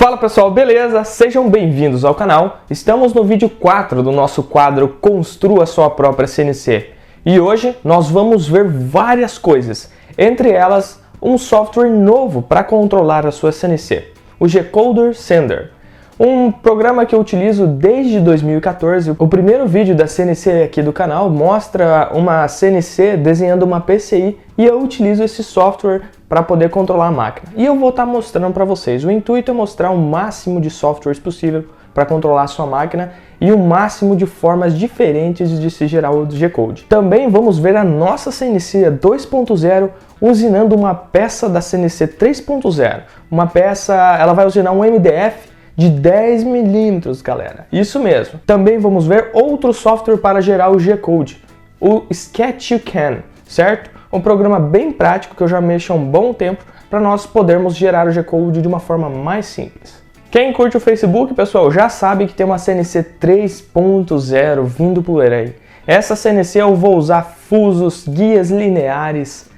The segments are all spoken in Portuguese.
Fala pessoal, beleza? Sejam bem-vindos ao canal. Estamos no vídeo 4 do nosso quadro Construa Sua Própria CNC. E hoje nós vamos ver várias coisas, entre elas um software novo para controlar a sua CNC, o G-Coder Sender. Um programa que eu utilizo desde 2014. O primeiro vídeo da CNC aqui do canal mostra uma CNC desenhando uma PCI e eu utilizo esse software para poder controlar a máquina. E eu vou estar mostrando para vocês. O intuito é mostrar o máximo de softwares possível para controlar a sua máquina e o máximo de formas diferentes de se gerar o G-Code. Também vamos ver a nossa CNC 2.0 usinando uma peça da CNC 3.0. Uma peça, ela vai usinar um MDF de 10 milímetros, galera. Isso mesmo. Também vamos ver outro software para gerar o G-Code, o Sketch You Can, certo? Um programa bem prático que eu já mexo há um bom tempo para nós podermos gerar o G-Code de uma forma mais simples. Quem curte o Facebook, pessoal, já sabe que tem uma CNC 3.0 vindo por aí. Essa CNC eu vou usar fusos, guias lineares,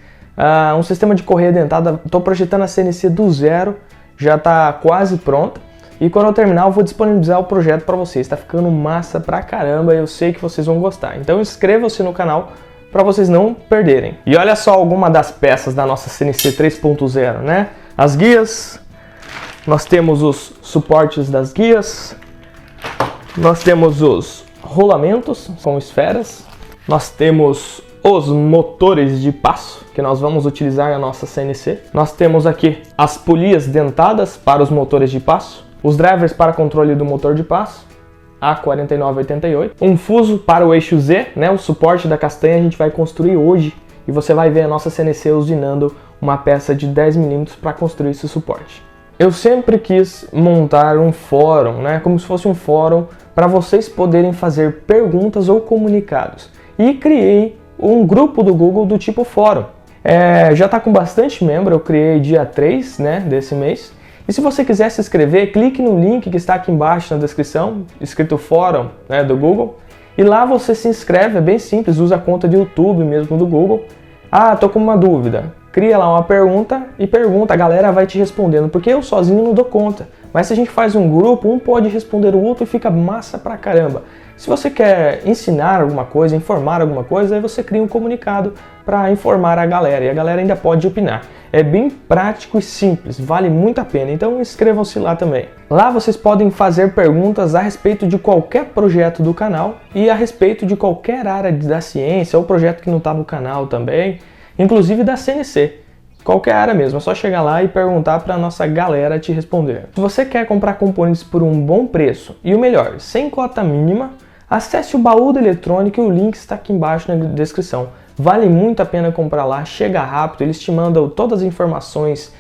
um sistema de correia dentada. Estou projetando a CNC do zero, já está quase pronta. E quando eu terminar eu vou disponibilizar o projeto para vocês. Tá ficando massa pra caramba e eu sei que vocês vão gostar. Então inscrevam-se no canal para vocês não perderem. E olha só alguma das peças da nossa CNC 3.0, né? As guias, nós temos os suportes das guias, nós temos os rolamentos com esferas, nós temos os motores de passo que nós vamos utilizar na nossa CNC. Nós temos aqui as polias dentadas para os motores de passo, os drivers para controle do motor de passo, A4988, um fuso para o eixo Z, né, o suporte da castanha a gente vai construir hoje e você vai ver a nossa CNC usinando uma peça de 10 milímetros para construir esse suporte. Eu sempre quis montar um fórum, né, como se fosse um fórum para vocês poderem fazer perguntas ou comunicados e criei um grupo do Google do tipo fórum. Já está com bastante membro, eu criei dia 3, né, desse mês. E se você quiser se inscrever, clique no link que está aqui embaixo na descrição, escrito fórum, né, do Google. E lá você se inscreve, é bem simples, usa a conta de YouTube mesmo do Google. Tô com uma dúvida. Cria lá uma pergunta e pergunta, a galera vai te respondendo, porque eu sozinho não dou conta. Mas se a gente faz um grupo, um pode responder o outro e fica massa pra caramba. Se você quer ensinar alguma coisa, informar alguma coisa, aí você cria um comunicado para informar a galera e a galera ainda pode opinar. É bem prático e simples, vale muito a pena, então inscrevam-se lá também. Lá vocês podem fazer perguntas a respeito de qualquer projeto do canal e a respeito de qualquer área da ciência ou projeto que não está no canal também, inclusive da CNC. Qualquer área mesmo, é só chegar lá e perguntar para a nossa galera te responder. Se você quer comprar componentes por um bom preço e o melhor, sem cota mínima, acesse o Baú da Eletrônica e o link está aqui embaixo na descrição. Vale muito a pena comprar lá, chega rápido, eles te mandam todas as informações,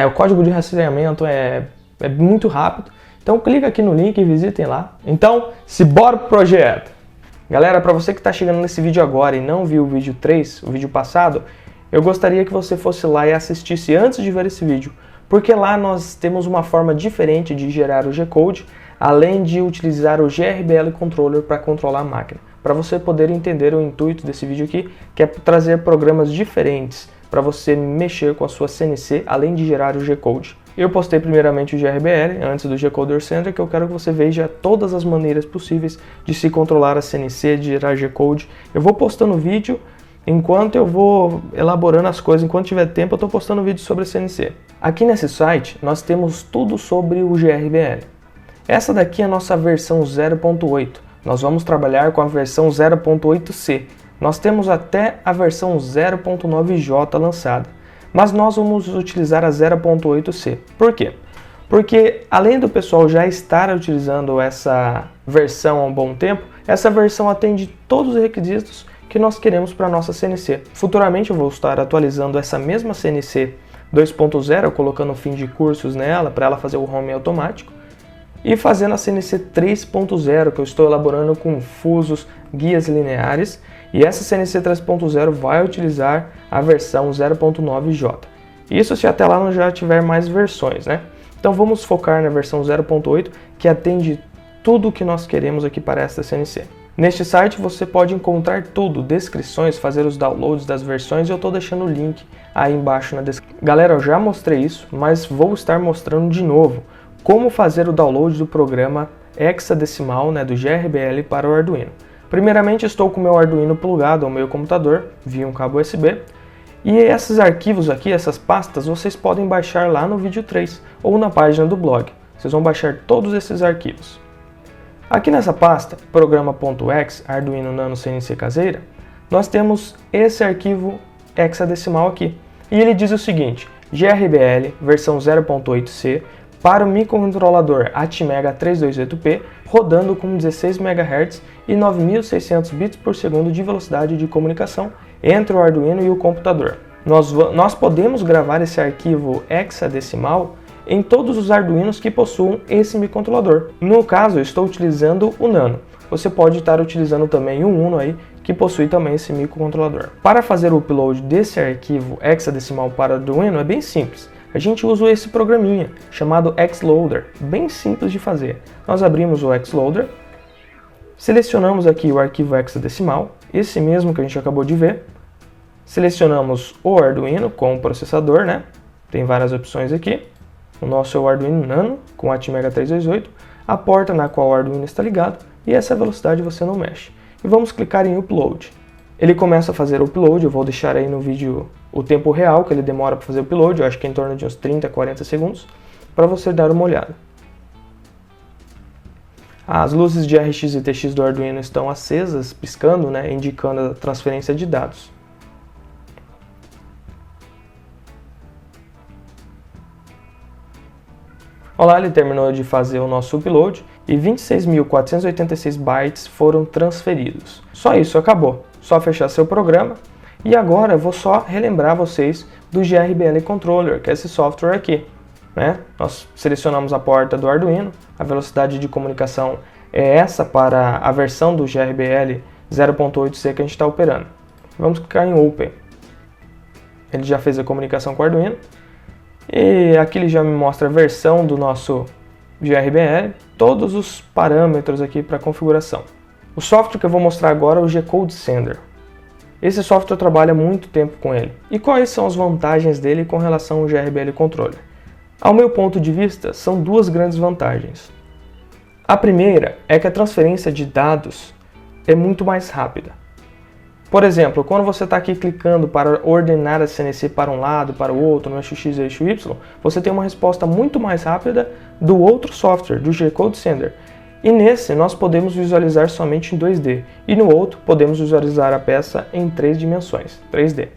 o código de rastreamento é muito rápido. Então clica aqui no link e visitem lá. Então, se bora pro projeto! Galera, para você que está chegando nesse vídeo agora e não viu o vídeo 3, o vídeo passado, eu gostaria que você fosse lá e assistisse antes de ver esse vídeo, porque lá nós temos uma forma diferente de gerar o G-Code, além de utilizar o GRBL Controller para controlar a máquina. Para você poder entender o intuito desse vídeo aqui, que é trazer programas diferentes para você mexer com a sua CNC, além de gerar o G-Code. Eu postei primeiramente o GRBL, antes do G-Coder Sender, que eu quero que você veja todas as maneiras possíveis de se controlar a CNC, de gerar G-Code. Eu vou postando vídeo, enquanto eu vou elaborando as coisas, enquanto tiver tempo eu estou postando vídeo sobre a CNC. Aqui nesse site nós temos tudo sobre o GRBL. Essa daqui é a nossa versão 0.8. Nós vamos trabalhar com a versão 0.8C. Nós temos até a versão 0.9J lançada, mas nós vamos utilizar a 0.8C. Por quê? Porque além do pessoal já estar utilizando essa versão há um bom tempo, essa versão atende todos os requisitos que nós queremos para a nossa CNC. Futuramente eu vou estar atualizando essa mesma CNC 2.0, colocando fim de cursos nela, para ela fazer o home automático, e fazendo a CNC 3.0, que eu estou elaborando com fusos, guias lineares, e essa CNC 3.0 vai utilizar a versão 0.9J. Isso se até lá não já tiver mais versões, né? Então vamos focar na versão 0.8, que atende tudo o que nós queremos aqui para esta CNC. Neste site você pode encontrar tudo, descrições, fazer os downloads das versões, e eu estou deixando o link aí embaixo na descrição. Galera, eu já mostrei isso, mas vou estar mostrando de novo. como fazer o download do programa hexadecimal, do GRBL para o Arduino. Primeiramente, estou com o meu Arduino plugado ao meu computador via um cabo USB. E esses arquivos aqui, essas pastas, vocês podem baixar lá no vídeo 3 ou na página do blog. Vocês vão baixar todos esses arquivos. Aqui nessa pasta, programa.exe, Arduino Nano CNC caseira, nós temos esse arquivo hexadecimal aqui. E ele diz o seguinte: GRBL versão 0.8c para o microcontrolador Atmega 328P rodando com 16 MHz e 9600 bits por segundo de velocidade de comunicação entre o Arduino e o computador. Nós podemos gravar esse arquivo hexadecimal em todos os Arduinos que possuam esse microcontrolador. No caso, eu estou utilizando o Nano. Você pode estar utilizando também o Uno aí, que possui também esse microcontrolador. Para fazer o upload desse arquivo hexadecimal para o Arduino é bem simples. A gente usa esse programinha chamado Xloader, bem simples de fazer. Nós abrimos o Xloader, selecionamos aqui o arquivo hexadecimal, esse mesmo que a gente acabou de ver. Selecionamos o Arduino com o processador, Tem várias opções aqui. O nosso é o Arduino Nano com Atmega 328, a porta na qual o Arduino está ligado e essa velocidade você não mexe. E vamos clicar em Upload. Ele começa a fazer o upload, eu vou deixar aí no vídeo o tempo real que ele demora para fazer o upload, eu acho que é em torno de uns 30 a 40 segundos, para você dar uma olhada. As luzes de RX e TX do Arduino estão acesas, piscando, indicando a transferência de dados. Olá, ele terminou de fazer o nosso upload e 26.486 bytes foram transferidos. Só isso, acabou. Só fechar seu programa. E agora eu vou só relembrar vocês do GRBL Controller, que é esse software aqui. Nós selecionamos a porta do Arduino, a velocidade de comunicação é essa para a versão do GRBL 0.8c que a gente está operando. Vamos clicar em Open. Ele já fez a comunicação com o Arduino. E aqui ele já me mostra a versão do nosso GRBL, todos os parâmetros aqui para configuração. O software que eu vou mostrar agora é o G-Code Sender. Esse software trabalha muito tempo com ele. E quais são as vantagens dele com relação ao GRBL Controller? Ao meu ponto de vista, são duas grandes vantagens. A primeira é que a transferência de dados é muito mais rápida. Por exemplo, quando você está aqui clicando para ordenar a CNC para um lado, para o outro, no eixo X e eixo Y, você tem uma resposta muito mais rápida do outro software, do G-Code Sender. E nesse nós podemos visualizar somente em 2D, e no outro podemos visualizar a peça em 3 dimensões, 3D.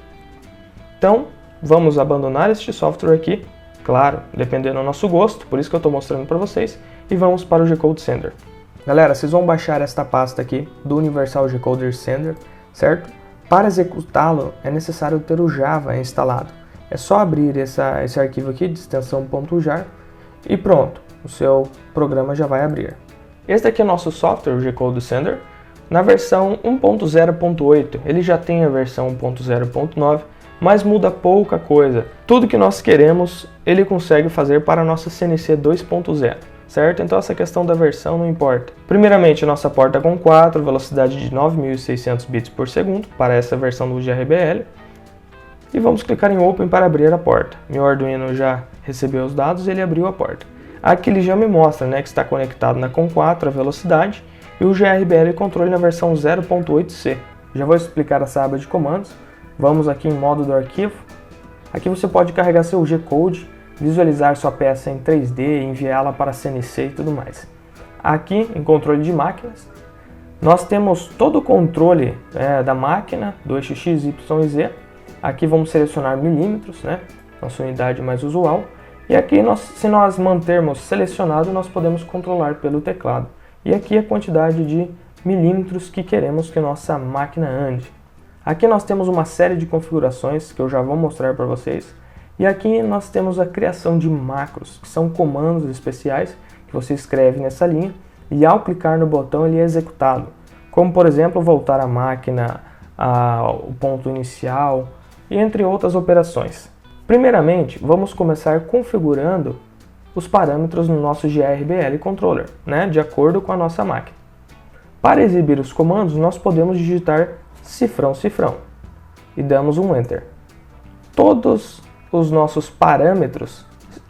Então, vamos abandonar este software aqui, claro, dependendo do nosso gosto, por isso que eu estou mostrando para vocês, e vamos para o G-Code Sender. Galera, vocês vão baixar esta pasta aqui do Universal G-Coder Sender, certo? Para executá-lo é necessário ter o Java instalado. É só abrir esse arquivo aqui de extensão .jar e pronto, o seu programa já vai abrir. Este aqui é o nosso software, o G-Code Sender, na versão 1.0.8. Ele já tem a versão 1.0.9, mas muda pouca coisa. Tudo que nós queremos ele consegue fazer para a nossa CNC 2.0. Certo? Então essa questão da versão não importa. Primeiramente, a nossa porta com 4, velocidade de 9.600 bits por segundo, para essa versão do GRBL. E vamos clicar em Open para abrir a porta. Meu Arduino já recebeu os dados e ele abriu a porta. Aqui ele já me mostra que está conectado na com 4, a velocidade, e o GRBL controle na versão 0.8c. Já vou explicar essa aba de comandos. Vamos aqui em modo do arquivo. Aqui você pode carregar seu G-Code, visualizar sua peça em 3D, enviá-la para CNC e tudo mais. Aqui em controle de máquinas, nós temos todo o controle da máquina, do eixo X, Y e Z. Aqui vamos selecionar milímetros, nossa unidade mais usual. E aqui, se nós mantermos selecionado, nós podemos controlar pelo teclado. E aqui a quantidade de milímetros que queremos que nossa máquina ande. Aqui nós temos uma série de configurações que eu já vou mostrar para vocês. E aqui nós temos a criação de macros, que são comandos especiais que você escreve nessa linha e ao clicar no botão ele é executado. Como por exemplo, voltar a máquina ao ponto inicial e entre outras operações. Primeiramente, vamos começar configurando os parâmetros no nosso GRBL Controller, de acordo com a nossa máquina. Para exibir os comandos, nós podemos digitar cifrão e damos um Enter. Todos os nossos parâmetros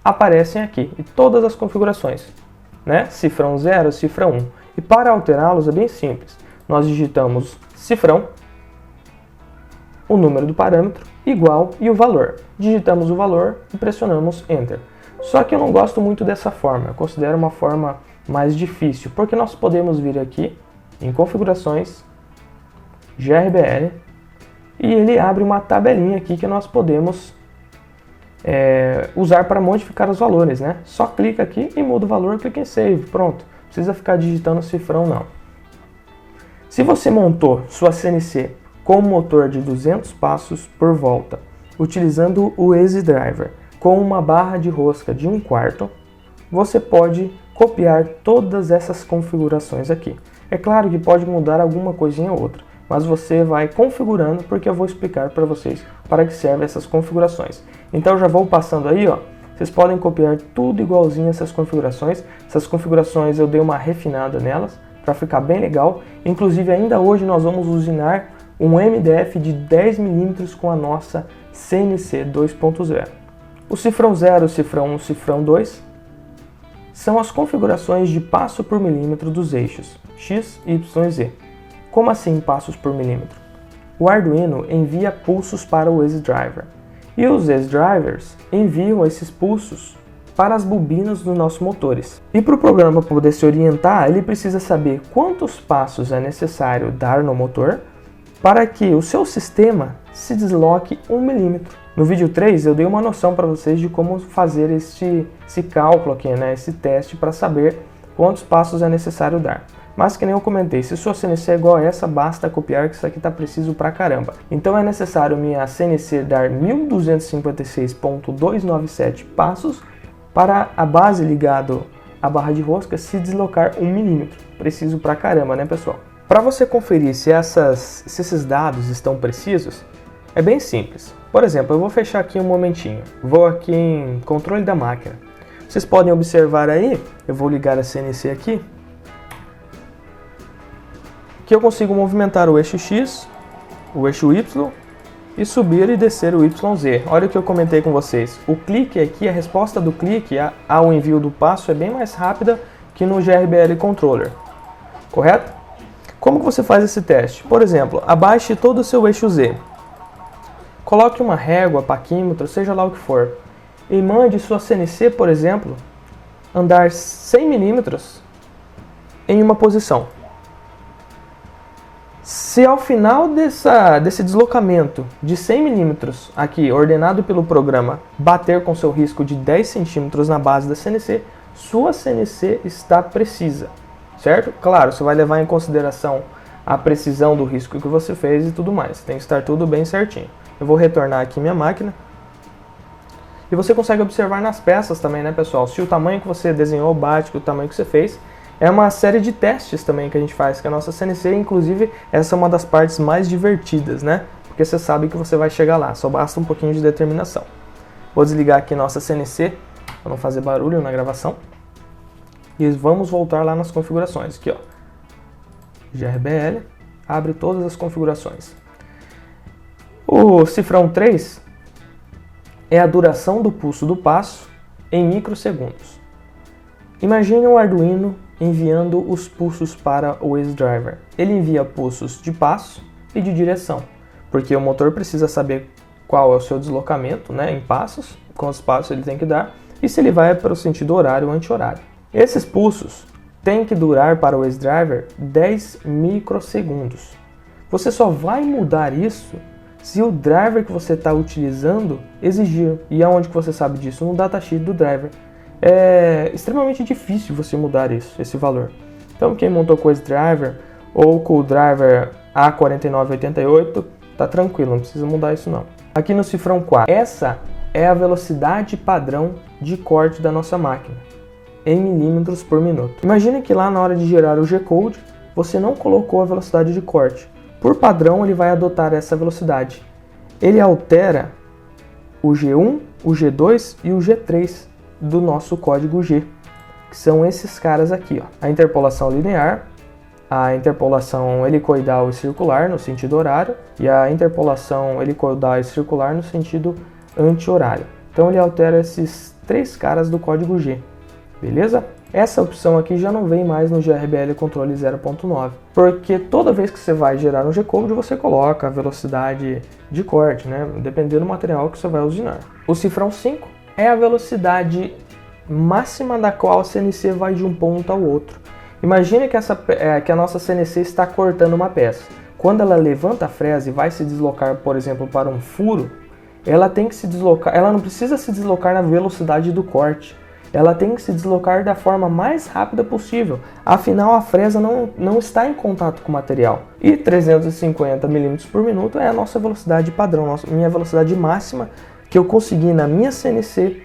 aparecem aqui, e todas as configurações, né? Cifrão 0, cifrão 1. E para alterá-los é bem simples. Nós digitamos cifrão, o número do parâmetro, igual e o valor. Digitamos o valor e pressionamos Enter. Só que eu não gosto muito dessa forma, eu considero uma forma mais difícil, porque nós podemos vir aqui em configurações, GRBL, e ele abre uma tabelinha aqui que nós podemos usar para modificar os valores, né? Só clica aqui e muda o valor, clica em Save, pronto. Não precisa ficar digitando cifrão não. Se você montou sua CNC com um motor de 200 passos por volta, utilizando o Easy Driver com uma barra de rosca de 1/4, você pode copiar todas essas configurações aqui. É claro que pode mudar alguma coisinha ou outra, mas você vai configurando porque eu vou explicar para vocês para que servem essas configurações. Então já vou passando aí, ó. Vocês podem copiar tudo igualzinho essas configurações. Essas configurações eu dei uma refinada nelas para ficar bem legal. Inclusive ainda hoje nós vamos usinar um MDF de 10 mm com a nossa CNC 2.0. O cifrão 0, o cifrão 1, o cifrão 2 são as configurações de passo por milímetro dos eixos X, Y e Z. Como assim passos por milímetro? O Arduino envia pulsos para o Easy Driver e os Easy Drivers enviam esses pulsos para as bobinas dos nossos motores. E para o programa poder se orientar, ele precisa saber quantos passos é necessário dar no motor para que o seu sistema se desloque 1 milímetro. No vídeo 3 eu dei uma noção para vocês de como fazer esse cálculo aqui, né, esse teste para saber quantos passos é necessário dar. Mas que nem eu comentei, se sua CNC é igual a essa, basta copiar que isso aqui está preciso pra caramba. Então é necessário minha CNC dar 1256.297 passos para a base ligado à barra de rosca se deslocar 1 milímetro. Preciso pra caramba, né, pessoal? Para você conferir se esses dados estão precisos, é bem simples. Por exemplo, eu vou fechar aqui um momentinho. Vou aqui em controle da máquina. Vocês podem observar aí, eu vou ligar a CNC aqui, que eu consigo movimentar o eixo X, o eixo Y e subir e descer o YZ. Olha o que eu comentei com vocês. O clique aqui, a resposta do clique ao envio do passo é bem mais rápida que no GRBL Controller, correto? Como que você faz esse teste? Por exemplo, abaixe todo o seu eixo Z. Coloque uma régua, paquímetro, seja lá o que for, e mande sua CNC, por exemplo, andar 100 milímetros em uma posição. Se ao final desse deslocamento de 100 milímetros aqui, ordenado pelo programa, bater com seu risco de 10 centímetros na base da CNC, sua CNC está precisa, certo? Claro, você vai levar em consideração a precisão do risco que você fez e tudo mais. Tem que estar tudo bem certinho. Eu vou retornar aqui minha máquina. E você consegue observar nas peças também, né, pessoal? Se o tamanho que você desenhou bate com o tamanho que você fez. É uma série de testes também que a gente faz com a nossa CNC, inclusive essa é uma das partes mais divertidas, né? Porque você sabe que você vai chegar lá, só basta um pouquinho de determinação. Vou desligar aqui nossa CNC, para não fazer barulho na gravação. E vamos voltar lá nas configurações, aqui ó. GRBL, abre todas as configurações. O cifrão 3 é a duração do pulso do passo em microsegundos. Imagine um Arduino enviando os pulsos para o Easy Driver. Ele envia pulsos de passo e de direção, porque o motor precisa saber qual é o seu deslocamento, né, em passos, quantos passos ele tem que dar, e se ele vai para o sentido horário ou anti-horário. Esses pulsos têm que durar para o Easy Driver 10 microsegundos. Você só vai mudar isso se o driver que você está utilizando exigir. E aonde que você sabe disso? No datasheet do driver. É extremamente difícil você mudar esse valor. Então quem montou com esse driver ou com o driver A4988 tá tranquilo, não precisa mudar isso não. Aqui no cifrão 4, essa é a velocidade padrão de corte da nossa máquina, em milímetros por minuto. Imagine que lá na hora de gerar o G-Code, você não colocou a velocidade de corte. Por padrão ele vai adotar essa velocidade. Ele altera o G1, o G2 e o G3 do nosso código G, que são esses caras aqui, ó. A interpolação linear, a interpolação helicoidal e circular no sentido horário e a interpolação helicoidal e circular no sentido anti-horário. Então ele altera esses 3 caras do código G, beleza? Essa opção aqui já não vem mais no GRBL Controle 0.9, porque toda vez que você vai gerar um G-Code, você coloca a velocidade de corte, né? Dependendo do material que você vai usinar. O cifrão 5 é a velocidade máxima da qual a CNC vai de um ponto ao outro. Imagine que a nossa CNC está cortando uma peça. Quando ela levanta a fresa e vai se deslocar, por exemplo, para um furo, ela tem que se deslocar, ela não precisa se deslocar na velocidade do corte. Ela tem que se deslocar da forma mais rápida possível, afinal a fresa não está em contato com o material. E 350 mm por minuto é a nossa velocidade padrão, minha velocidade máxima que eu consegui na minha CNC,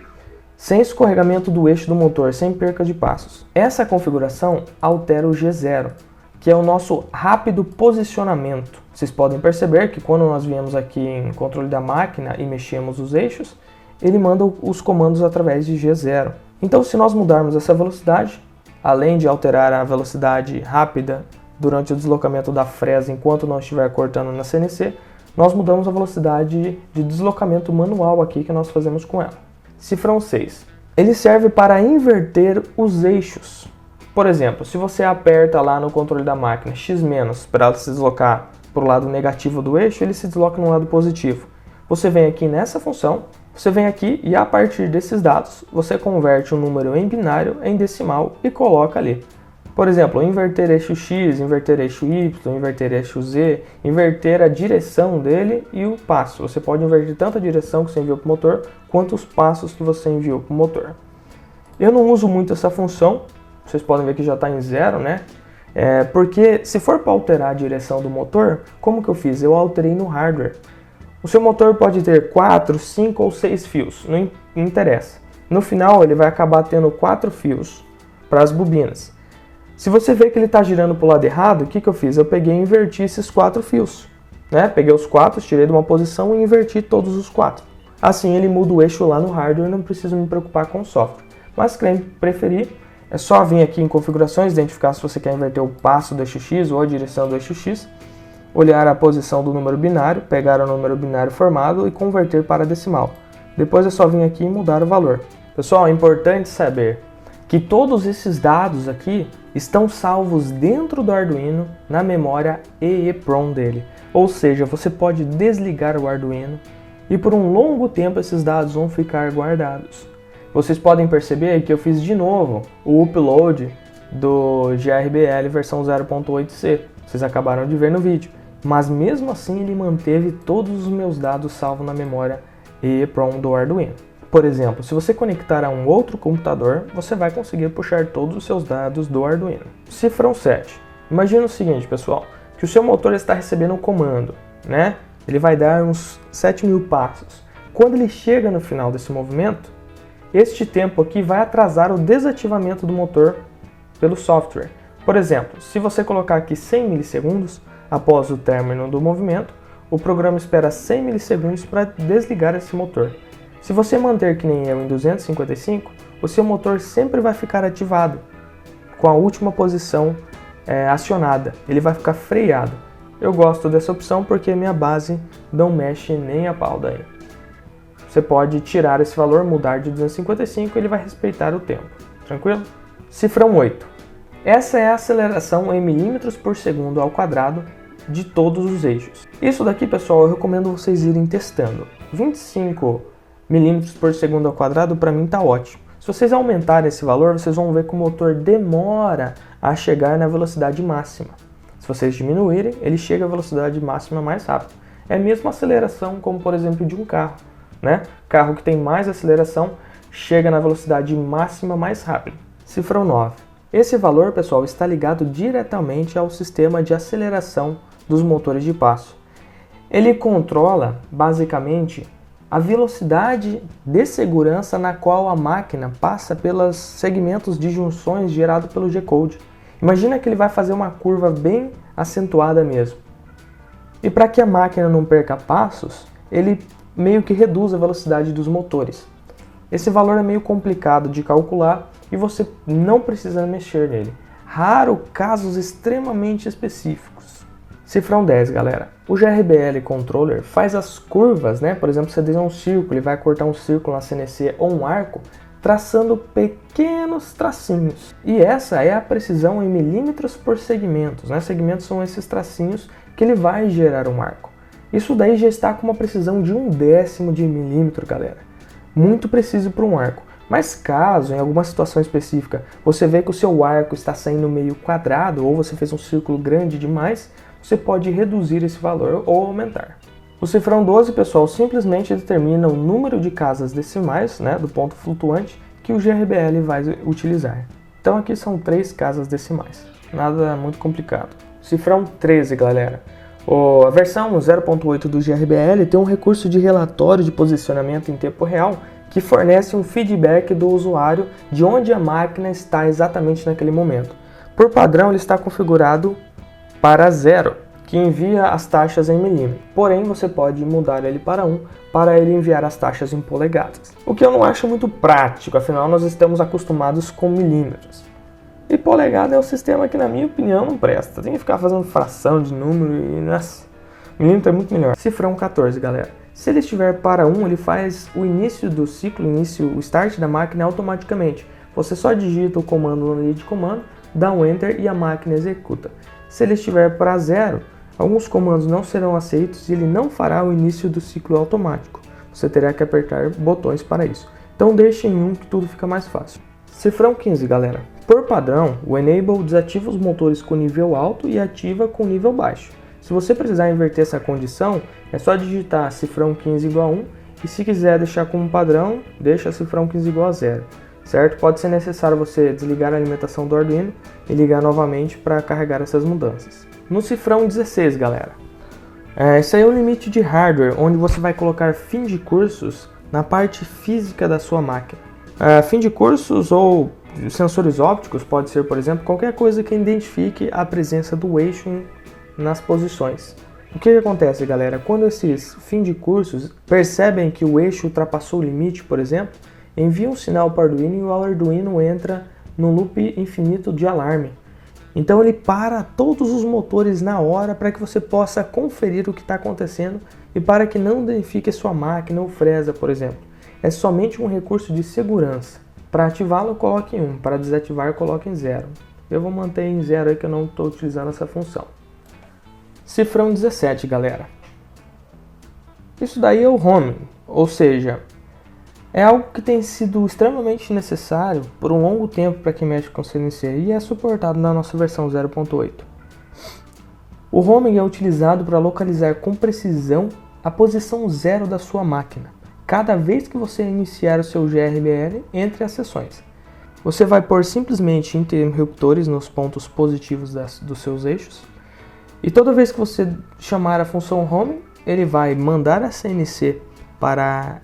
sem escorregamento do eixo do motor, sem perca de passos. Essa configuração altera o G0, que é o nosso rápido posicionamento. Vocês podem perceber que quando nós viemos aqui em controle da máquina e mexemos os eixos, ele manda os comandos através de G0. Então, se nós mudarmos essa velocidade, além de alterar a velocidade rápida durante o deslocamento da fresa enquanto nós estiver cortando na CNC, nós mudamos a velocidade de deslocamento manual aqui que nós fazemos com ela. Cifrão 6. Ele serve para inverter os eixos. Por exemplo, se você aperta lá no controle da máquina X- para ela se deslocar para o lado negativo do eixo, ele se desloca no lado positivo. Você vem aqui nessa função, você vem aqui e a partir desses dados, você converte um número em binário, em decimal e coloca ali. Por exemplo, inverter eixo X, inverter eixo Y, inverter eixo Z, inverter a direção dele e o passo. Você pode inverter tanto a direção que você enviou para o motor, quanto os passos que você enviou para o motor. Eu não uso muito essa função, vocês podem ver que já está em 0, né? Porque se for para alterar a direção do motor, como que eu fiz? Eu alterei no hardware. O seu motor pode ter 4, 5 ou 6 fios, não interessa. No final ele vai acabar tendo 4 fios para as bobinas. Se você vê que ele está girando para o lado errado, o que eu fiz? Eu peguei e inverti esses 4 fios. Né? Peguei os 4, tirei de uma posição e inverti todos os 4. Assim ele muda o eixo lá no hardware e não preciso me preocupar com o software. Mas quem preferir, é só vir aqui em configurações, identificar se você quer inverter o passo do eixo X ou a direção do eixo X, olhar a posição do número binário, pegar o número binário formado e converter para decimal. Depois é só vir aqui e mudar o valor. Pessoal, é importante saber que todos esses dados aqui estão salvos dentro do Arduino na memória EEPROM dele. Ou seja, você pode desligar o Arduino e por um longo tempo esses dados vão ficar guardados. Vocês podem perceber que eu fiz de novo o upload do GRBL versão 0.8c. Vocês acabaram de ver no vídeo. Mas mesmo assim ele manteve todos os meus dados salvos na memória EEPROM do Arduino. Por exemplo, se você conectar a um outro computador, você vai conseguir puxar todos os seus dados do Arduino. Cifrão 7. Imagina o seguinte, pessoal, que o seu motor está recebendo um comando, né? Ele vai dar uns 7.000 passos. Quando ele chega no final desse movimento, este tempo aqui vai atrasar o desativamento do motor pelo software. Por exemplo, se você colocar aqui 100 milissegundos, após o término do movimento, o programa espera 100 milissegundos para desligar esse motor. Se você manter que nem eu em 255, o seu motor sempre vai ficar ativado, com a última posição acionada. Ele vai ficar freado. Eu gosto dessa opção porque minha base não mexe nem a pau daí. Você pode tirar esse valor, mudar de 255 e ele vai respeitar o tempo. Tranquilo? Cifrão 8. Essa é a aceleração em milímetros por segundo ao quadrado de todos os eixos. Isso daqui, pessoal, eu recomendo vocês irem testando. 25 milímetros por segundo ao quadrado para mim tá ótimo. Se vocês aumentarem esse valor, vocês vão ver que o motor demora a chegar na velocidade máxima. Se vocês diminuírem, ele chega à velocidade máxima mais rápido. É a mesma aceleração como, por exemplo, de um carro, né? Carro que tem mais aceleração chega na velocidade máxima mais rápido. Cifrão 9. Esse valor, pessoal, está ligado diretamente ao sistema de aceleração dos motores de passo. Ele controla, basicamente, a velocidade de segurança na qual a máquina passa pelos segmentos de junções gerados pelo G-Code. Imagina que ele vai fazer uma curva bem acentuada mesmo. E para que a máquina não perca passos, ele meio que reduz a velocidade dos motores. Esse valor é meio complicado de calcular e você não precisa mexer nele. Raro casos extremamente específicos. Cifrão 10, galera. O GRBL Controller faz as curvas, né? Por exemplo, você desenha um círculo, ele vai cortar um círculo na CNC ou um arco, traçando pequenos tracinhos. E essa é a precisão em milímetros por segmentos, né? Segmentos são esses tracinhos que ele vai gerar um arco. Isso daí já está com uma precisão de 1/10 de milímetro, galera. Muito preciso para um arco. Mas caso, em alguma situação específica, você vê que o seu arco está saindo meio quadrado ou você fez um círculo grande demais, você pode reduzir esse valor ou aumentar. O cifrão 12, pessoal, simplesmente determina o número de casas decimais, né, do ponto flutuante, que o GRBL vai utilizar. Então aqui são 3 casas decimais, nada muito complicado. Cifrão 13, galera. A versão 0.8 do GRBL tem um recurso de relatório de posicionamento em tempo real que fornece um feedback do usuário de onde a máquina está exatamente naquele momento. Por padrão, ele está configurado para 0, que envia as taxas em milímetros. Porém, você pode mudar ele para 1 para ele enviar as taxas em polegadas. O que eu não acho muito prático, afinal nós estamos acostumados com milímetros. E polegada é o sistema que, na minha opinião, não presta. Tem que ficar fazendo fração de número e... nossa, milímetro é muito melhor. Cifrão 14, galera. Se ele estiver para 1, ele faz o início do ciclo, o start da máquina automaticamente. Você só digita o comando na linha de comando, dá um Enter e a máquina executa. Se ele estiver para 0, alguns comandos não serão aceitos e ele não fará o início do ciclo automático. Você terá que apertar botões para isso. Então deixe em 1 que tudo fica mais fácil. Cifrão 15, galera. Por padrão, o Enable desativa os motores com nível alto e ativa com nível baixo. Se você precisar inverter essa condição, é só digitar cifrão 15 igual a 1 e se quiser deixar como padrão, deixa cifrão 15 igual a 0. Certo? Pode ser necessário você desligar a alimentação do Arduino e ligar novamente para carregar essas mudanças. No cifrão 16, galera. Esse aí é o limite de hardware, onde você vai colocar fim de cursos na parte física da sua máquina. Fim de cursos ou sensores ópticos pode ser, por exemplo, qualquer coisa que identifique a presença do eixo nas posições. O que acontece, galera? Quando esses fim de cursos percebem que o eixo ultrapassou o limite, por exemplo, envia um sinal para o Arduino e o Arduino entra no loop infinito de alarme. Então ele para todos os motores na hora para que você possa conferir o que está acontecendo e para que não danifique a sua máquina ou fresa, por exemplo. É somente um recurso de segurança. Para ativá-lo, coloque em 1. Para desativar, coloque em 0. Eu vou manter em 0 aí que eu não estou utilizando essa função. Cifrão 17, galera. Isso daí é o homing, ou seja, é algo que tem sido extremamente necessário por um longo tempo para quem mexe com CNC e é suportado na nossa versão 0.8. O homing é utilizado para localizar com precisão a posição 0 da sua máquina, cada vez que você iniciar o seu GRBL entre as sessões. Você vai pôr simplesmente interruptores nos pontos positivos dos seus eixos, e toda vez que você chamar a função homing, ele vai mandar a CNC para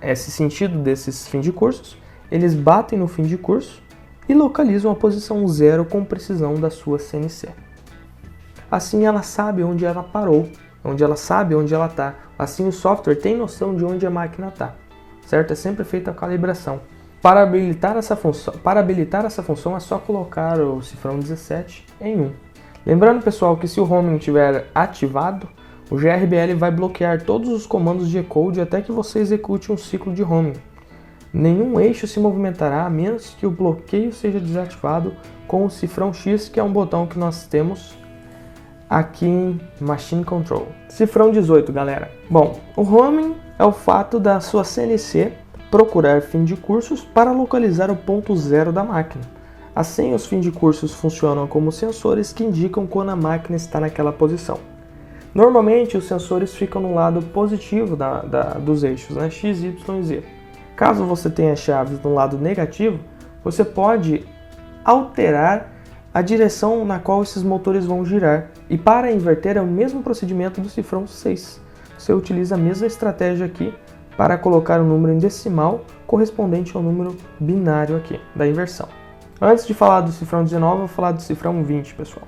esse sentido desses fim de cursos, eles batem no fim de curso e localizam a posição 0 com precisão da sua CNC. Assim ela sabe onde ela parou, onde ela sabe onde ela está. Assim o software tem noção de onde a máquina está, certo? É sempre feita a calibração. Para habilitar essa função é só colocar o cifrão 17 em 1. Lembrando, pessoal, que se o homing estiver ativado, o GRBL vai bloquear todos os comandos de E-code até que você execute um ciclo de homing. Nenhum eixo se movimentará a menos que o bloqueio seja desativado com o cifrão X, que é um botão que nós temos aqui em Machine Control. Cifrão 18, galera. Bom, o homing é o fato da sua CNC procurar fim de cursos para localizar o ponto 0 da máquina. Assim, os fim de cursos funcionam como sensores que indicam quando a máquina está naquela posição. Normalmente, os sensores ficam no lado positivo dos eixos, né? X, Y e Z. Caso você tenha chaves no lado negativo, você pode alterar a direção na qual esses motores vão girar. E para inverter é o mesmo procedimento do cifrão 6. Você utiliza a mesma estratégia aqui para colocar o número em decimal correspondente ao número binário aqui da inversão. Antes de falar do cifrão 19, eu vou falar do cifrão 20, pessoal.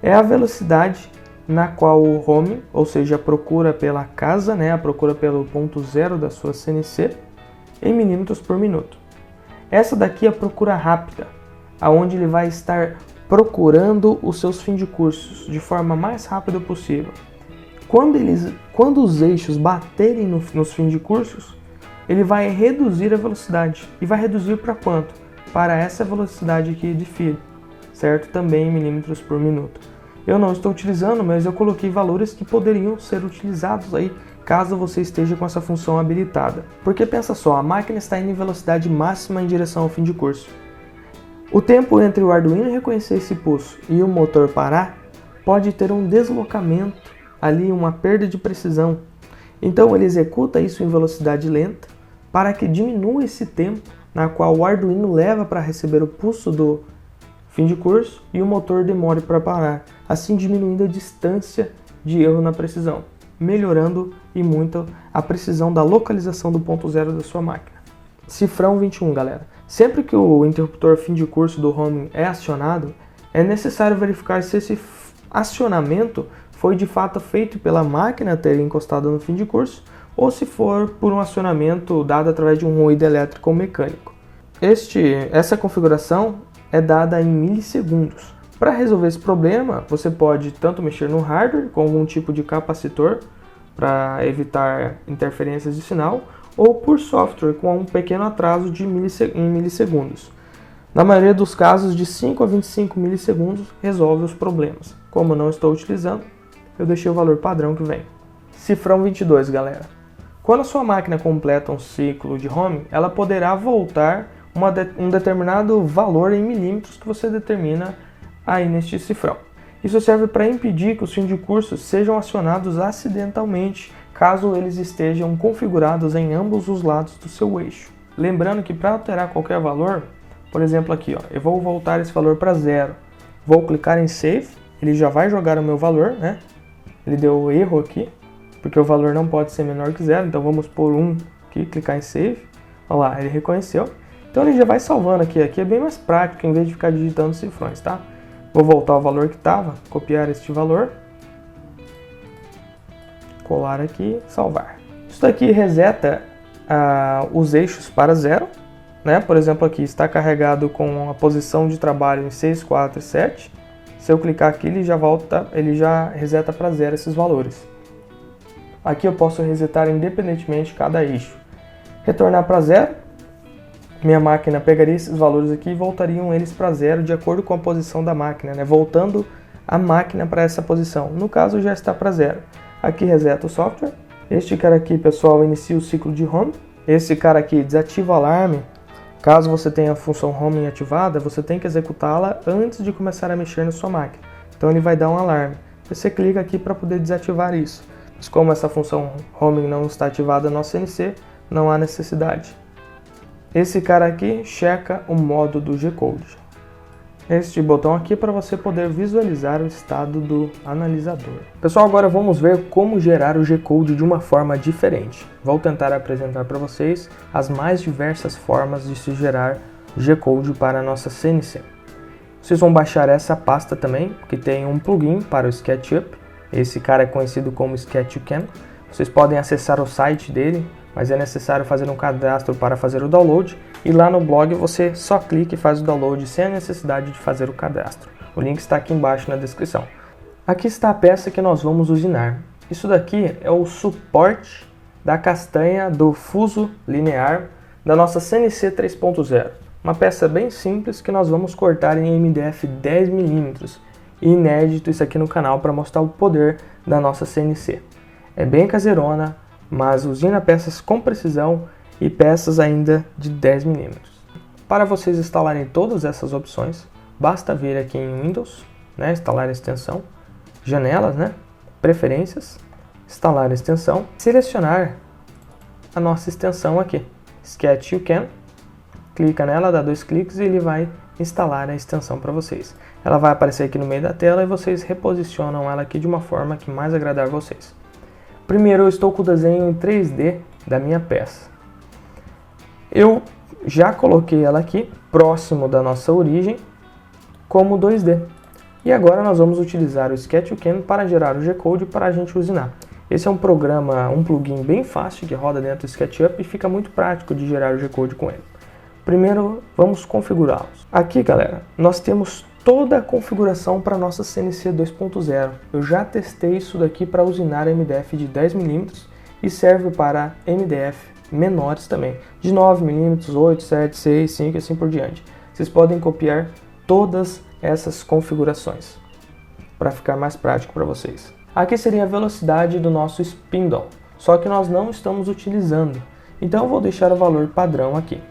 É a velocidade na qual o homing, ou seja, a procura pela casa, né, a procura pelo ponto 0 da sua CNC, em milímetros por minuto. Essa daqui é a procura rápida, aonde ele vai estar procurando os seus fins de cursos de forma mais rápida possível. Quando os eixos baterem nos fins de cursos, ele vai reduzir a velocidade. E vai reduzir para quanto? Para essa velocidade aqui de fio, certo? Também em milímetros por minuto. Eu não estou utilizando, mas eu coloquei valores que poderiam ser utilizados aí caso você esteja com essa função habilitada. Porque pensa só, a máquina está indo em velocidade máxima em direção ao fim de curso. O tempo entre o Arduino reconhecer esse pulso e o motor parar pode ter um deslocamento ali, uma perda de precisão. Então ele executa isso em velocidade lenta para que diminua esse tempo na qual o Arduino leva para receber o pulso do fim de curso e o motor demore para parar, assim diminuindo a distância de erro na precisão, melhorando e muito a precisão da localização do ponto zero da sua máquina. Cifrão 21, galera. Sempre que o interruptor fim de curso do homing é acionado, é necessário verificar se esse acionamento foi de fato feito pela máquina ter encostado no fim de curso ou se for por um acionamento dado através de um ruído elétrico ou mecânico. Essa configuração é dada em milissegundos. Para resolver esse problema, você pode tanto mexer no hardware com algum tipo de capacitor para evitar interferências de sinal, ou por software com um pequeno atraso em milissegundos. Na maioria dos casos, de 5 a 25 milissegundos resolve os problemas. Como não estou utilizando, eu deixei o valor padrão que vem. Cifrão 22, galera. Quando a sua máquina completa um ciclo de homing, ela poderá voltar um determinado valor em milímetros que você determina aí neste cifrão. Isso serve para impedir que os fins de curso sejam acionados acidentalmente, caso eles estejam configurados em ambos os lados do seu eixo. Lembrando que para alterar qualquer valor, por exemplo aqui, eu vou voltar esse valor para 0. Vou clicar em Save, ele já vai jogar o meu valor, né? Ele deu erro aqui, porque o valor não pode ser menor que 0, então vamos pôr 1 aqui, clicar em Save. Olha lá, ele reconheceu. Então ele já vai salvando aqui é bem mais prático em vez de ficar digitando cifrões, tá? Vou voltar ao valor que estava, copiar este valor, colar aqui, salvar. Isso daqui reseta os eixos para 0, né? Por exemplo, aqui está carregado com a posição de trabalho em 6, 4 e 7. Se eu clicar aqui, ele já reseta para 0 esses valores. Aqui eu posso resetar independentemente cada eixo. Retornar para 0. Minha máquina pegaria esses valores aqui e voltariam eles para 0 de acordo com a posição da máquina, né? Voltando a máquina para essa posição. No caso, já está para 0. Aqui reseta o software. Este cara aqui, pessoal, inicia o ciclo de home. Esse cara aqui desativa o alarme. Caso você tenha a função homing ativada, você tem que executá-la antes de começar a mexer na sua máquina. Então ele vai dar um alarme. Você clica aqui para poder desativar isso. Mas como essa função homing não está ativada no CNC, não há necessidade. Esse cara aqui checa o modo do G-Code. Este botão aqui para você poder visualizar o estado do analisador. Pessoal, agora vamos ver como gerar o G-Code de uma forma diferente. Vou tentar apresentar para vocês as mais diversas formas de se gerar G-Code para a nossa CNC. Vocês vão baixar essa pasta também, que tem um plugin para o SketchUp. Esse cara é conhecido como SketchUken. Vocês podem acessar o site dele, mas é necessário fazer um cadastro para fazer o download, e lá no blog você só clica e faz o download sem a necessidade de fazer o cadastro. O link está aqui embaixo na descrição. Aqui está a peça que nós vamos usinar. Isso daqui é o suporte da castanha do fuso linear da nossa CNC 3.0. Uma peça bem simples que nós vamos cortar em MDF 10mm. Inédito isso aqui no canal para mostrar o poder da nossa CNC. É bem caseirona, mas usina peças com precisão e peças ainda de 10mm. Para vocês instalarem todas essas opções, basta vir aqui em Windows, né, instalar a extensão, janelas, né, preferências, instalar a extensão, selecionar a nossa extensão aqui, SketchUken, clica nela, dá 2 cliques e ele vai instalar a extensão para vocês. Ela vai aparecer aqui no meio da tela e vocês reposicionam ela aqui de uma forma que mais agradar vocês. Primeiro eu estou com o desenho em 3D da minha peça. Eu já coloquei ela aqui, próximo da nossa origem, como 2D. E agora nós vamos utilizar o SketchUken para gerar o G-Code para a gente usinar. Esse é um programa, um plugin bem fácil que roda dentro do SketchUp e fica muito prático de gerar o G-Code com ele. Primeiro vamos configurá-los. Aqui, galera, nós temos toda a configuração para nossa CNC 2.0. Eu já testei isso daqui para usinar MDF de 10 mm e serve para MDF menores também, de 9 mm, 8, 7, 6, 5 e assim por diante. Vocês podem copiar todas essas configurações para ficar mais prático para vocês. Aqui seria a velocidade do nosso spindle, só que nós não estamos utilizando, então eu vou deixar o valor padrão aqui.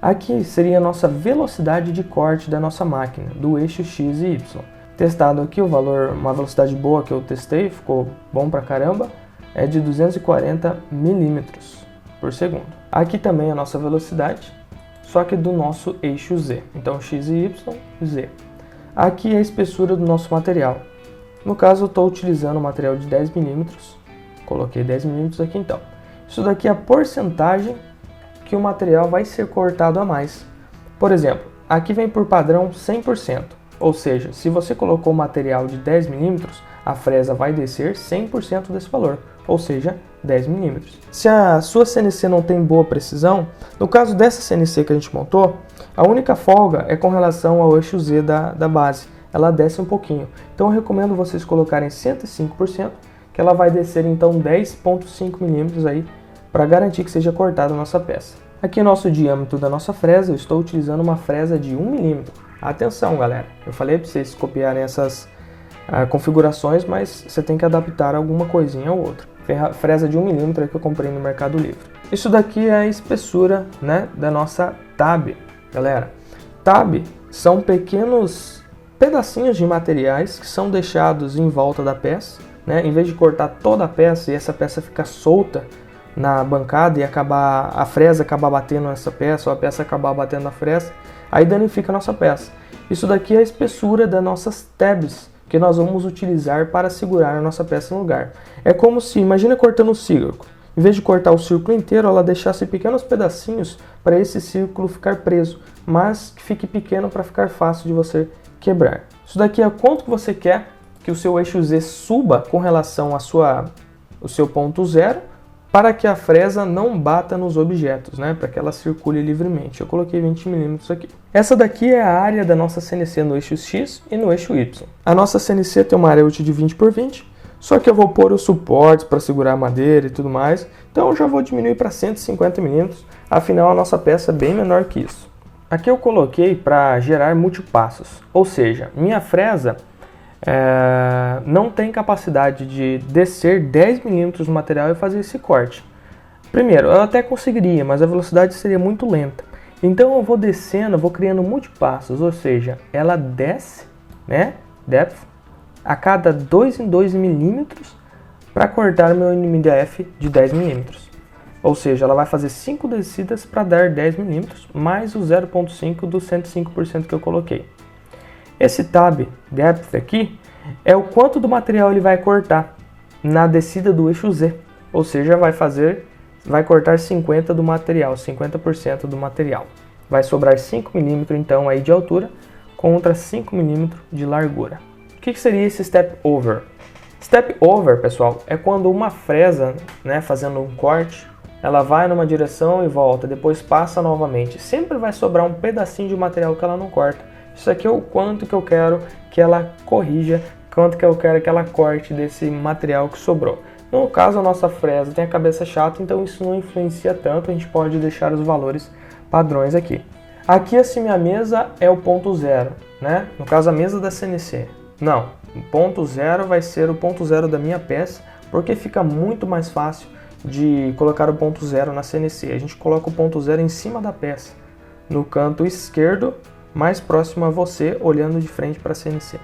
Aqui seria a nossa velocidade de corte da nossa máquina, do eixo X e Y. Testado aqui o valor, uma velocidade boa que eu testei, ficou bom pra caramba, é de 240 milímetros por segundo. Aqui também a nossa velocidade, só que do nosso eixo Z, então X e Y, Z. Aqui é a espessura do nosso material. No caso eu estou utilizando um material de 10 mm, coloquei 10 mm aqui então. Isso daqui é a porcentagem que o material vai ser cortado a mais. Por exemplo, aqui vem por padrão 100%, ou seja, se você colocou o material de 10 mm, a fresa vai descer 100% desse valor, ou seja, 10 mm. Se a sua CNC não tem boa precisão, no caso dessa CNC que a gente montou, a única folga é com relação ao eixo Z da base. Ela desce um pouquinho. Então eu recomendo vocês colocarem 105%, que ela vai descer então 10,5 mm aí, para garantir que seja cortada a nossa peça. Aqui nosso diâmetro da nossa fresa, eu estou utilizando uma fresa de 1 mm. Atenção galera, eu falei para vocês copiarem essas configurações, mas você tem que adaptar alguma coisinha ou outra. Fresa de 1 mm que eu comprei no Mercado Livre. Isso daqui é a espessura, né, da nossa tab, galera. Tab são pequenos pedacinhos de materiais que são deixados em volta da peça, né? Em vez de cortar toda a peça e essa peça ficar solta na bancada e a fresa acabar batendo nessa peça ou a peça acabar batendo na fresa, aí danifica a nossa peça. Isso daqui é a espessura das nossas tabs que nós vamos utilizar para segurar a nossa peça no lugar. É como se, imagina cortando um círculo. Em vez de cortar o círculo inteiro, ela deixasse pequenos pedacinhos para esse círculo ficar preso, mas que fique pequeno para ficar fácil de você quebrar. Isso daqui é quanto que você quer que o seu eixo Z suba com relação ao seu ponto zero, para que a fresa não bata nos objetos, né? Para que ela circule livremente. Eu coloquei 20 mm aqui. Essa daqui é a área da nossa CNC no eixo X e no eixo Y. A nossa CNC tem uma área útil de 20 por 20, só que eu vou pôr os suportes para segurar a madeira e tudo mais, então eu já vou diminuir para 150 mm, afinal a nossa peça é bem menor que isso. Aqui eu coloquei para gerar multipassos, ou seja, minha fresa não tem capacidade de descer 10 mm no material e fazer esse corte. Primeiro, eu até conseguiria, mas a velocidade seria muito lenta. Então eu vou descendo, vou criando multipassos, ou seja, ela desce, né, depth, a cada 2 em 2 mm para cortar meu MDF de 10 mm. Ou seja, ela vai fazer 5 descidas para dar 10 mm, mais o 0,5 do 105% que eu coloquei. Esse tab depth aqui é o quanto do material ele vai cortar na descida do eixo Z. Ou seja, vai cortar 50% do material, 50% do material. Vai sobrar 5 mm então aí de altura contra 5 mm de largura. O que seria esse step over? Step over, pessoal, é quando uma fresa, né, fazendo um corte, ela vai numa direção e volta, depois passa novamente. Sempre vai sobrar um pedacinho de material que ela não corta. Isso aqui é o quanto que eu quero que ela corrija, quanto que eu quero que ela corte desse material que sobrou. No caso, a nossa fresa tem a cabeça chata, então isso não influencia tanto, a gente pode deixar os valores padrões aqui. Aqui, assim, minha mesa é o ponto zero, né? No caso, a mesa da CNC. Não, o ponto zero vai ser o ponto zero da minha peça, porque fica muito mais fácil de colocar o ponto zero na CNC. A gente coloca o ponto zero em cima da peça, no canto esquerdo, mais próximo a você, olhando de frente para a CNC.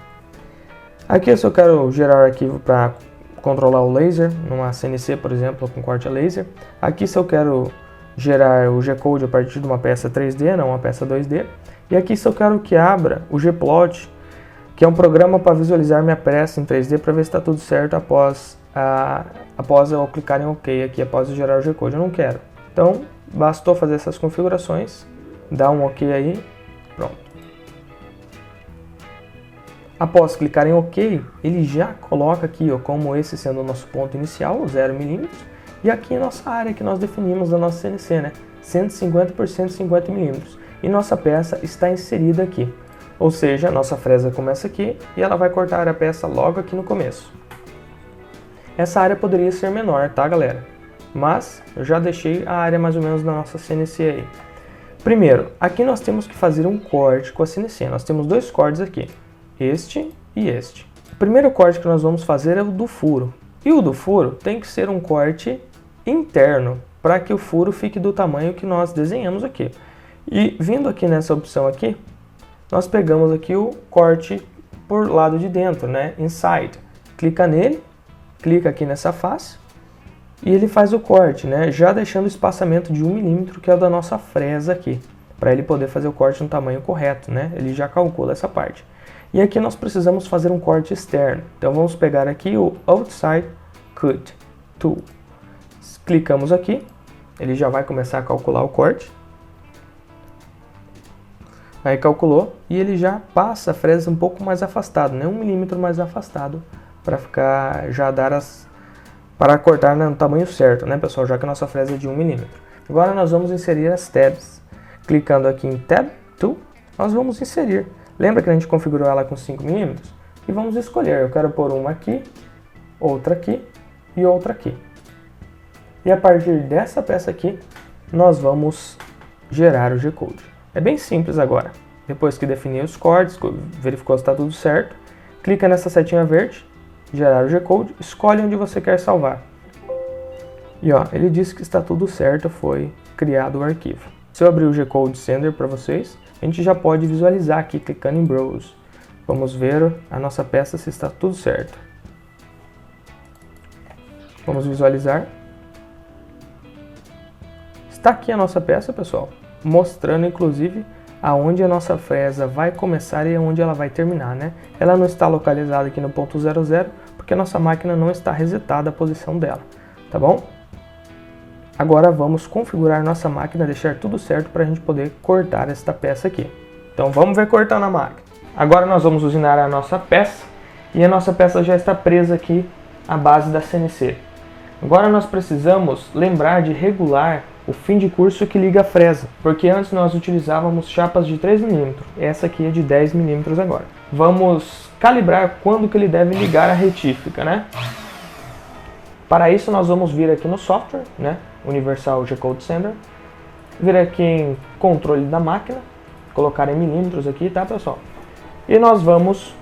Aqui se eu quero gerar arquivo para controlar o laser, numa CNC, por exemplo, com corte a laser. Aqui se eu quero gerar o G-Code a partir de uma peça 3D, não uma peça 2D. E aqui se eu quero que abra o G-Plot, que é um programa para visualizar minha peça em 3D para ver se está tudo certo após eu clicar em OK aqui, após eu gerar o G-Code. Eu não quero. Então, bastou fazer essas configurações, dar um OK aí, pronto. Após clicar em OK, ele já coloca aqui, ó, como esse sendo o nosso ponto inicial, 0 mm, e aqui a nossa área que nós definimos da nossa CNC, né? 150 por 150 mm. E nossa peça está inserida aqui. Ou seja, a nossa fresa começa aqui e ela vai cortar a peça logo aqui no começo. Essa área poderia ser menor, tá, galera? Mas eu já deixei a área mais ou menos da nossa CNC aí. Primeiro, aqui nós temos que fazer um corte com a CNC. Nós temos dois cortes aqui, este e este. O primeiro corte que nós vamos fazer é o do furo. E o do furo tem que ser um corte interno, para que o furo fique do tamanho que nós desenhamos aqui. E vindo aqui nessa opção aqui, nós pegamos aqui o corte por lado de dentro, né? Inside. Clica nele, clica aqui nessa face e ele faz o corte, né? Já deixando o espaçamento de 1 milímetro, que é o da nossa fresa aqui, para ele poder fazer o corte no tamanho correto, né? Ele já calcula essa parte. E aqui nós precisamos fazer um corte externo. Então vamos pegar aqui o Outside Cut Tool. Clicamos aqui, ele já vai começar a calcular o corte. Aí calculou e ele já passa a fresa um pouco mais afastado, né? 1 milímetro mais afastado, para ficar para cortar no tamanho certo, né, pessoal? Já que a nossa fresa é de 1 milímetro. Agora nós vamos inserir as tabs. Clicando aqui em Tab Tool, nós vamos inserir. Lembra que a gente configurou ela com 5 milímetros? E vamos escolher. Eu quero pôr uma aqui, outra aqui e outra aqui. E a partir dessa peça aqui, nós vamos gerar o G-Code. É bem simples agora. Depois que definir os cortes, verificou se está tudo certo, clica nessa setinha verde, gerar o G-Code, escolhe onde você quer salvar. E ó, ele disse que está tudo certo, foi criado o arquivo. Se eu abrir o G-Code Sender para vocês, a gente já pode visualizar aqui clicando em Browse. Vamos ver a nossa peça se está tudo certo. Vamos visualizar. Está aqui a nossa peça, pessoal, mostrando inclusive aonde a nossa fresa vai começar e aonde ela vai terminar, né? Ela não está localizada aqui no ponto 00, porque a nossa máquina não está resetada a posição dela, tá bom? Agora vamos configurar nossa máquina, deixar tudo certo para a gente poder cortar esta peça aqui. Então vamos ver cortando a máquina. Agora nós vamos usinar a nossa peça e a nossa peça já está presa aqui à base da CNC. Agora nós precisamos lembrar de regular o fim de curso que liga a fresa, porque antes nós utilizávamos chapas de 3 mm, essa aqui é de 10 mm agora. Vamos calibrar quando que ele deve ligar a retífica, né? Para isso nós vamos vir aqui no software, né? Universal G-Code Sender, vir aqui em controle da máquina, colocar em milímetros aqui, tá, pessoal? E nós vamos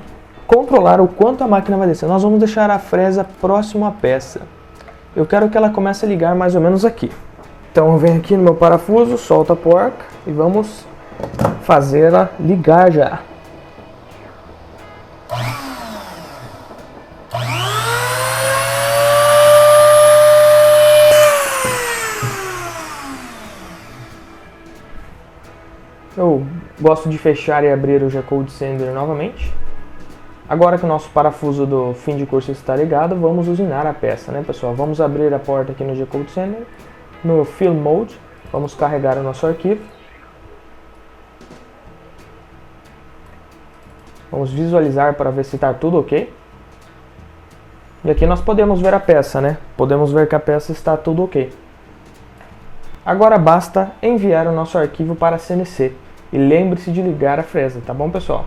controlar o quanto a máquina vai descer. Nós vamos deixar a fresa próximo à peça. Eu quero que ela comece a ligar mais ou menos aqui. Então eu venho aqui no meu parafuso, solto a porca e vamos fazê-la ligar já. Eu gosto de fechar e abrir o G-Code Sender novamente. Agora que o nosso parafuso do fim de curso está ligado, vamos usinar a peça, né, pessoal? Vamos abrir a porta aqui no G-Code Sender. No Fill Mode, vamos carregar o nosso arquivo. Vamos visualizar para ver se está tudo ok. E aqui nós podemos ver a peça, né? Podemos ver que a peça está tudo ok. Agora basta enviar o nosso arquivo para a CNC. E lembre-se de ligar a fresa, tá bom, pessoal?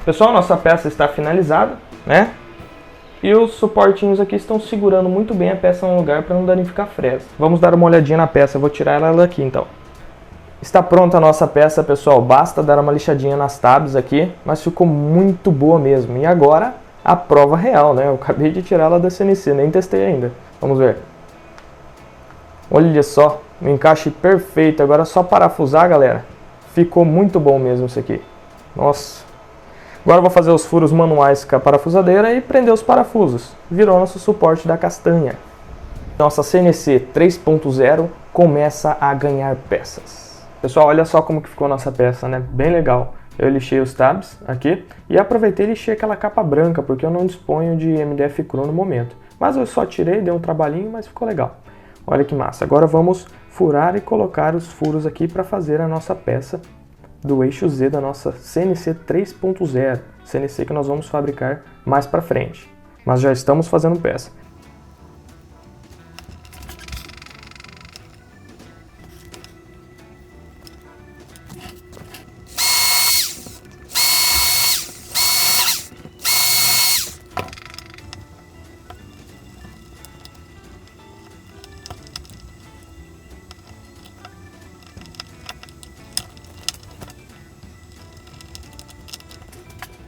Pessoal, nossa peça está finalizada, né? E os suportinhos aqui estão segurando muito bem a peça no lugar para não danificar a fresa. Vamos dar uma olhadinha na peça, eu vou tirar ela daqui então. Está pronta a nossa peça, pessoal, basta dar uma lixadinha nas tabs aqui, mas ficou muito boa mesmo. E agora, a prova real, né? Eu acabei de tirar ela da CNC, nem testei ainda. Vamos ver. Olha só, um encaixe perfeito. Agora é só parafusar, galera. Ficou muito bom mesmo isso aqui. Nossa. Agora eu vou fazer os furos manuais com a parafusadeira e prender os parafusos. Virou nosso suporte da castanha. Nossa CNC 3.0 começa a ganhar peças. Pessoal, olha só como que ficou a nossa peça, né? Bem legal. Eu lixei os tabs aqui e aproveitei e lixei aquela capa branca, porque eu não disponho de MDF cru no momento. Mas eu só tirei, deu um trabalhinho, mas ficou legal. Olha que massa. Agora vamos furar e colocar os furos aqui para fazer a nossa peça do eixo Z da nossa CNC 3.0. CNC que nós vamos fabricar mais para frente. Mas já estamos fazendo peça.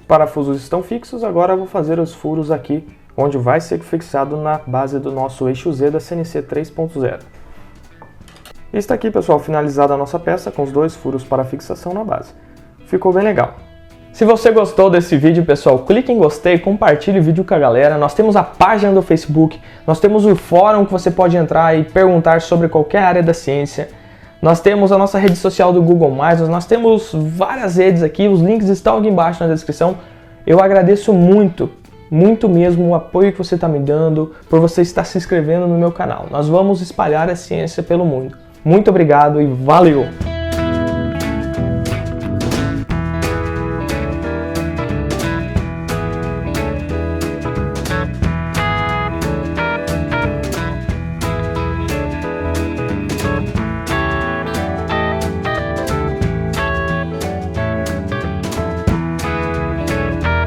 Parafusos estão fixos, agora eu vou fazer os furos aqui, onde vai ser fixado na base do nosso eixo Z da CNC 3.0. E está aqui, pessoal, finalizada a nossa peça com os 2 furos para fixação na base. Ficou bem legal. Se você gostou desse vídeo, pessoal, clique em gostei, compartilhe o vídeo com a galera. Nós temos a página do Facebook, nós temos o fórum que você pode entrar e perguntar sobre qualquer área da ciência. Nós temos a nossa rede social do Google+, nós temos várias redes aqui, os links estão aqui embaixo na descrição. Eu agradeço muito, muito mesmo o apoio que você está me dando, por você estar se inscrevendo no meu canal. Nós vamos espalhar a ciência pelo mundo. Muito obrigado e valeu!